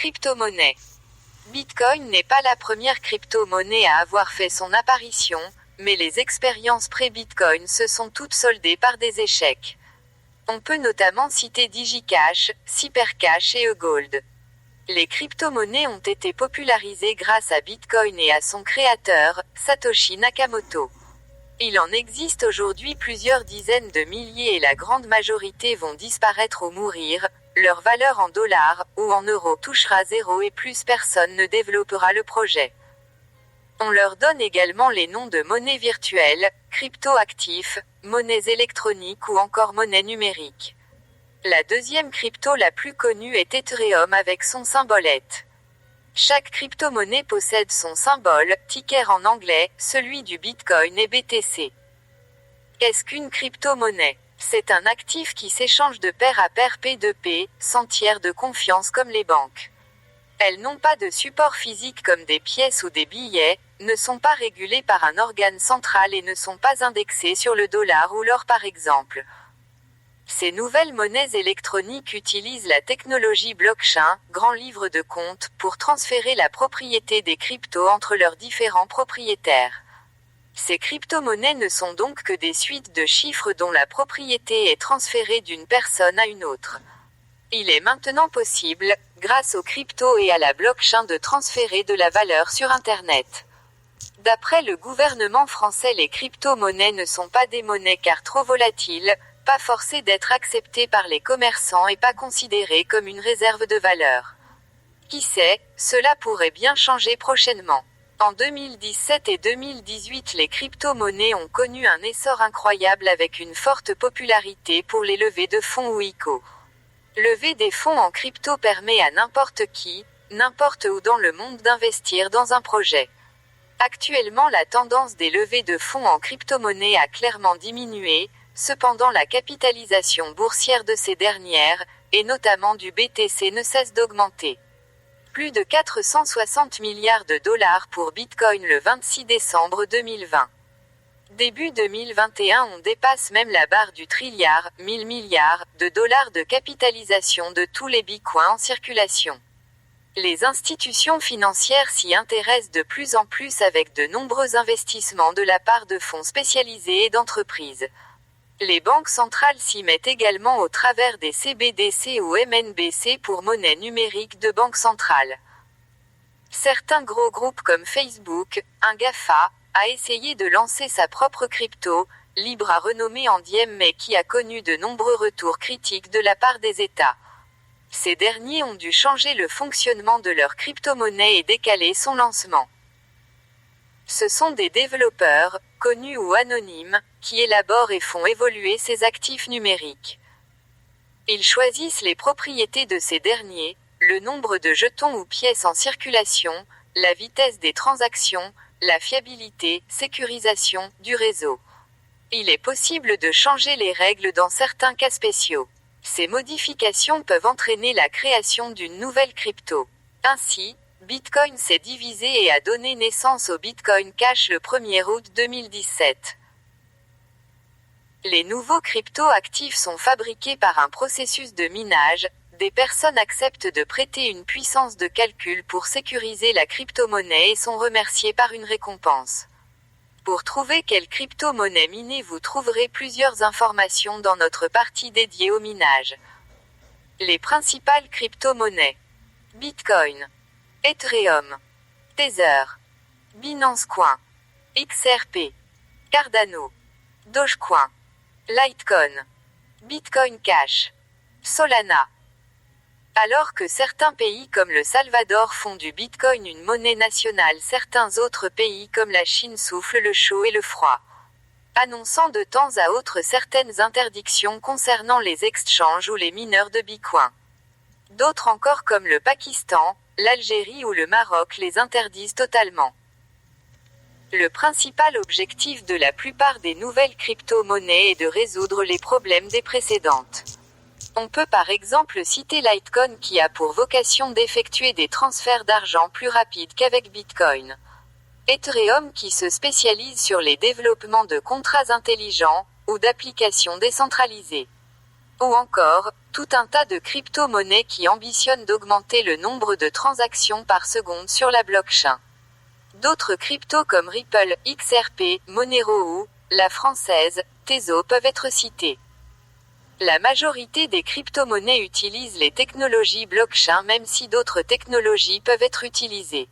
Crypto-monnaie. Bitcoin n'est pas la première crypto-monnaie à avoir fait son apparition, mais les expériences pré-Bitcoin se sont toutes soldées par des échecs. On peut notamment citer DigiCash, Cybercash et eGold. Les crypto-monnaies ont été popularisées grâce à Bitcoin et à son créateur, Satoshi Nakamoto. Il en existe aujourd'hui plusieurs dizaines de milliers et la grande majorité vont disparaître ou mourir, leur valeur en dollars ou en euros touchera zéro et plus personne ne développera le projet. On leur donne également les noms de monnaies virtuelles, crypto-actifs, monnaies électroniques ou encore monnaies numériques. La deuxième crypto la plus connue est Ethereum avec son symbole ETH. Chaque crypto-monnaie possède son symbole, ticker en anglais, celui du Bitcoin et BTC. Qu'est-ce qu'une crypto-monnaie ? C'est un actif qui s'échange de pair à pair P2P, sans tiers de confiance comme les banques. Elles n'ont pas de support physique comme des pièces ou des billets, ne sont pas régulées par un organe central et ne sont pas indexées sur le dollar ou l'or par exemple. Ces nouvelles monnaies électroniques utilisent la technologie blockchain, grand livre de compte, pour transférer la propriété des cryptos entre leurs différents propriétaires. Ces crypto-monnaies ne sont donc que des suites de chiffres dont la propriété est transférée d'une personne à une autre. Il est maintenant possible, grâce aux cryptos et à la blockchain de transférer de la valeur sur Internet. D'après le gouvernement français, les crypto-monnaies ne sont pas des monnaies car trop volatiles, pas forcées d'être acceptées par les commerçants et pas considérées comme une réserve de valeur. Qui sait, cela pourrait bien changer prochainement. En 2017 et 2018, les crypto-monnaies ont connu un essor incroyable avec une forte popularité pour les levées de fonds ou ICO. Lever des fonds en crypto permet à n'importe qui, n'importe où dans le monde d'investir dans un projet. Actuellement, la tendance des levées de fonds en crypto-monnaie a clairement diminué, cependant la capitalisation boursière de ces dernières, et notamment du BTC, ne cesse d'augmenter. Plus de 460 milliards de dollars pour Bitcoin le 26 décembre 2020. Début 2021, on dépasse même la barre du trilliard, 1000 milliards, de dollars de capitalisation de tous les bitcoins en circulation. Les institutions financières s'y intéressent de plus en plus avec de nombreux investissements de la part de fonds spécialisés et d'entreprises. Les banques centrales s'y mettent également au travers des CBDC ou MNBC pour monnaie numérique de banque centrale. Certains gros groupes comme Facebook, un GAFA, a essayé de lancer sa propre crypto, libre à renommer en Diem mais qui a connu de nombreux retours critiques de la part des États. Ces derniers ont dû changer le fonctionnement de leur crypto-monnaie et décaler son lancement. Ce sont des développeurs, connus ou anonymes, qui élaborent et font évoluer ces actifs numériques. Ils choisissent les propriétés de ces derniers, le nombre de jetons ou pièces en circulation, la vitesse des transactions, la fiabilité, sécurisation, du réseau. Il est possible de changer les règles dans certains cas spéciaux. Ces modifications peuvent entraîner la création d'une nouvelle crypto. Ainsi, Bitcoin s'est divisé et a donné naissance au Bitcoin Cash le 1er août 2017. Les nouveaux crypto-actifs sont fabriqués par un processus de minage. Des personnes acceptent de prêter une puissance de calcul pour sécuriser la crypto-monnaie et sont remerciées par une récompense. Pour trouver quelle crypto-monnaie miner, vous trouverez plusieurs informations dans notre partie dédiée au minage. Les principales crypto-monnaies: Bitcoin, Ethereum, Tether, Binance Coin, XRP, Cardano, Dogecoin, Litecoin, Bitcoin Cash, Solana. Alors que certains pays comme le Salvador font du Bitcoin une monnaie nationale, certains autres pays comme la Chine soufflent le chaud et le froid, annonçant de temps à autre certaines interdictions concernant les exchanges ou les mineurs de Bitcoin. D'autres encore comme le Pakistan, l'Algérie ou le Maroc les interdisent totalement. Le principal objectif de la plupart des nouvelles crypto-monnaies est de résoudre les problèmes des précédentes. On peut par exemple citer Litecoin qui a pour vocation d'effectuer des transferts d'argent plus rapides qu'avec Bitcoin. Ethereum qui se spécialise sur les développements de contrats intelligents, ou d'applications décentralisées. Ou encore, tout un tas de crypto-monnaies qui ambitionnent d'augmenter le nombre de transactions par seconde sur la blockchain. D'autres cryptos comme Ripple, XRP, Monero ou, la française, Teso peuvent être cités. La majorité des crypto-monnaies utilisent les technologies blockchain même si d'autres technologies peuvent être utilisées.